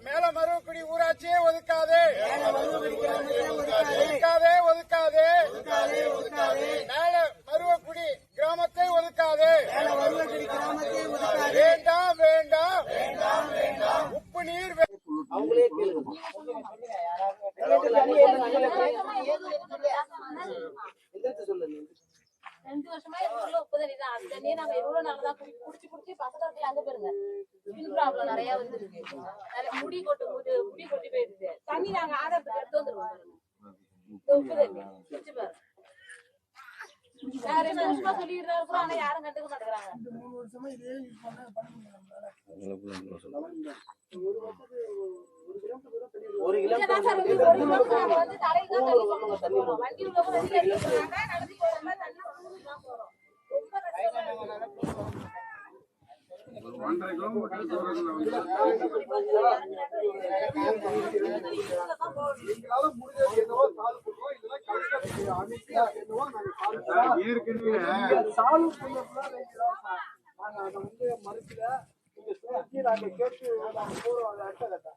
மேல மருவக்குடி ஊராட்சியே ஒதுக்காதே, ஒதுக்காதே, ஒதுக்காதே. மேல மருவக்குடி கிராமத்தை ஒதுக்காதே, வேண்டாம், வேண்டாம். உப்பு நீர் அவங்களே கேளுங்க. 2 வருஷமா எங்க உப்பு தண்ணி தான். அந்த தண்ணியை நாங்க எவ்வளவு நாள் குடிச்சு பசங்களுக்கு அங்க போயிருங்க ஸ்கின் ப்ராப்ளம் நிறைய வந்துருக்கு. முடி கொட்டி போயிடுது. தண்ணி நாங்க ஆதாரத்துக்கு எடுத்து வந்துருவோம். உப்பு தண்ணி குடிச்சு பாருங்க. நான் 2 வருஷமா சொல்லிட்டு தான் இருக்கிறோம். ஆனா யாரும் கண்டுக்க மாட்டேங்கிறாங்க. 3 வருஷமா இதே யூஸ் பண்ண ஒரு கிலோமீட்டர் வந்து தலைக்கு தான் தண்ணி போறோம். வண்டி உள்ளவங்க வெளியே எடுத்துறாங்க. நடந்து போறோம்னா தண்ணி தான் போறோம். ரொம்ப கஷ்டம். 1.5 கிலோமீட்டர் தூரத்துல வந்து எங்களால முடிஞ்சது என்னவோ சால்வ் பண்ணுவோம். இதெல்லாம் கஷ்டப்பட்டு அமைதியா என்னவோ நாங்க ஏற்கனவே சால்வ் பண்ணப்பலாம் நாங்க அதை வந்து மறுக்கல. நீங்க நாங்க கேட்டு நாங்க போறோம். அதை அடுத்த கட்ட